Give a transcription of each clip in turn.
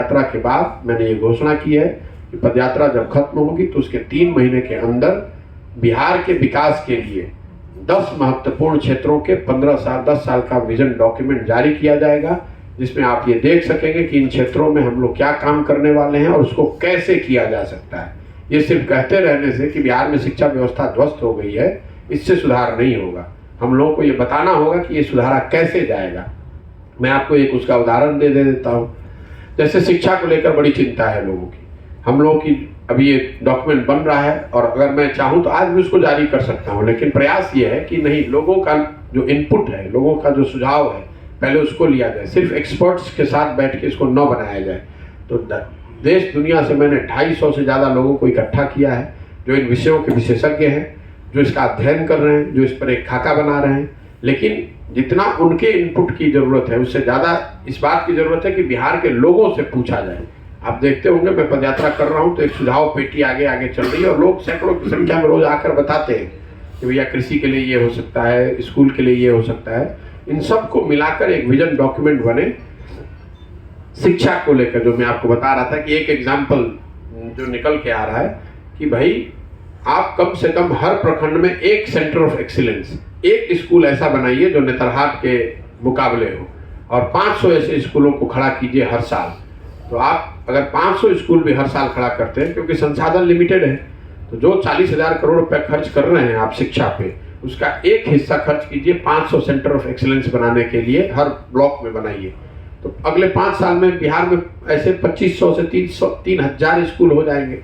यात्रा के बाद मैंने ये घोषणा की है कि पदयात्रा जब खत्म होगी तो उसके 3 महीने के अंदर बिहार के विकास के लिए 10 महत्वपूर्ण क्षेत्रों के 10 साल का विजन डॉक्यूमेंट जारी किया जाएगा, जिसमें आप ये देख सकेंगे कि इन क्षेत्रों में हम लोग क्या काम करने वाले हैं और उसको कैसे किया जा सकता है। ये सिर्फ कहते रहने से कि बिहार में शिक्षा व्यवस्था ध्वस्त हो गई है, इससे सुधार नहीं होगा। हम लोगों को ये बताना होगा कि ये सुधारा कैसे जाएगा। मैं आपको एक उसका उदाहरण दे देता हूँ। जैसे शिक्षा को लेकर बड़ी चिंता है लोगों की, हम लोगों की अभी ये डॉक्यूमेंट बन रहा है और अगर मैं चाहूँ तो आज भी उसको जारी कर सकता हूँ, लेकिन प्रयास ये है कि नहीं, लोगों का जो इनपुट है, लोगों का जो सुझाव है, पहले उसको लिया जाए। सिर्फ एक्सपर्ट्स के साथ बैठ के इसको न बनाया जाए। तो देश दुनिया से मैंने 250 से ज़्यादा लोगों को इकट्ठा किया है जो इन विषयों के विशेषज्ञ हैं, जो इसका अध्ययन कर रहे हैं, जो इस पर एक खाका बना रहे हैं। लेकिन जितना उनके इनपुट की ज़रूरत है उससे ज़्यादा इस बात की ज़रूरत है कि बिहार के लोगों से पूछा जाए। आप देखते होंगे मैं पदयात्रा कर रहा हूँ तो एक सुझाव पेटी आगे आगे चल रही है और लोग सैकड़ों की संख्या में रोज आकर बताते हैं कि भैया कृषि के लिए ये हो सकता है, स्कूल के लिए ये हो सकता है। इन सब को मिलाकर एक विजन डॉक्यूमेंट बने शिक्षा को लेकर। जो मैं आपको बता रहा था कि एक एग्जाम्पल जो निकल के आ रहा है कि भाई आप कम से कम हर प्रखंड में एक सेंटर ऑफ एक्सीलेंस, एक स्कूल ऐसा बनाइए जो नेतरहाट के मुकाबले हो, और 500 ऐसे स्कूलों को खड़ा कीजिए हर साल। तो आप अगर 500 स्कूल भी हर साल खड़ा करते हैं, क्योंकि संसाधन लिमिटेड है, तो जो 40,000 करोड़ रुपए खर्च कर रहे हैं आप शिक्षा पे, उसका एक हिस्सा खर्च कीजिए 500 सेंटर ऑफ एक्सीलेंस बनाने के लिए, हर ब्लॉक में बनाइए। तो अगले 5 साल में बिहार में ऐसे 2500 से 3,000 स्कूल हो जाएंगे।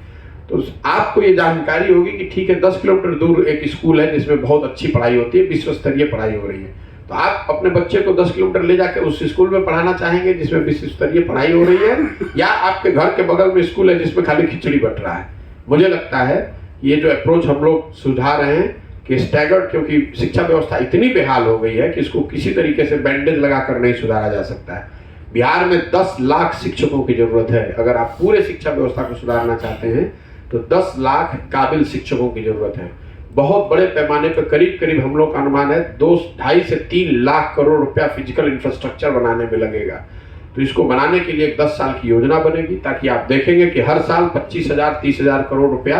तो आपको ये जानकारी होगी कि ठीक है 10 किलोमीटर दूर एक स्कूल है जिसमें बहुत अच्छी पढ़ाई होती है, विश्व स्तरीय पढ़ाई हो रही है। तो आप अपने बच्चे को 10 किलोमीटर ले जाकर उस स्कूल में पढ़ाना चाहेंगे जिसमें विश्व स्तरीय पढ़ाई हो रही है, या आपके घर के बगल में स्कूल है जिसमें खाली खिचड़ी बट रहा है? मुझे लगता है ये जो अप्रोच हम लोग सुधार रहे हैं कि स्टैगर्ड, क्योंकि शिक्षा व्यवस्था इतनी बेहाल हो गई है कि इसको किसी तरीके से बैंडेज लगाकर नहीं सुधारा जा सकता है। बिहार में 10 लाख शिक्षकों की जरूरत है। अगर आप पूरे शिक्षा व्यवस्था को सुधारना चाहते हैं तो 10 लाख काबिल शिक्षकों की जरूरत है। बहुत बड़े पैमाने पर करीब करीब हम लोग का अनुमान है 2.5 से 3 लाख करोड़ रुपया फिजिकल इंफ्रास्ट्रक्चर बनाने में लगेगा। तो इसको बनाने के लिए एक 10 साल की योजना बनेगी, ताकि आप देखेंगे कि हर साल 25,000 30,000 करोड़ रुपया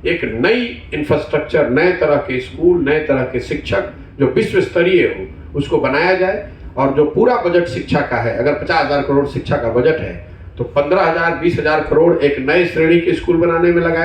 एक नई इंफ्रास्ट्रक्चर, नए तरह के स्कूल, नए तरह के शिक्षक जो विश्व स्तरीय हो, उसको बनाया जाए। और जो पूरा बजट शिक्षा का है, अगर 50,000 करोड़ शिक्षा का बजट है तो 15,000 20,000 करोड़ एक नए श्रेणी के स्कूल बनाने में लगाए।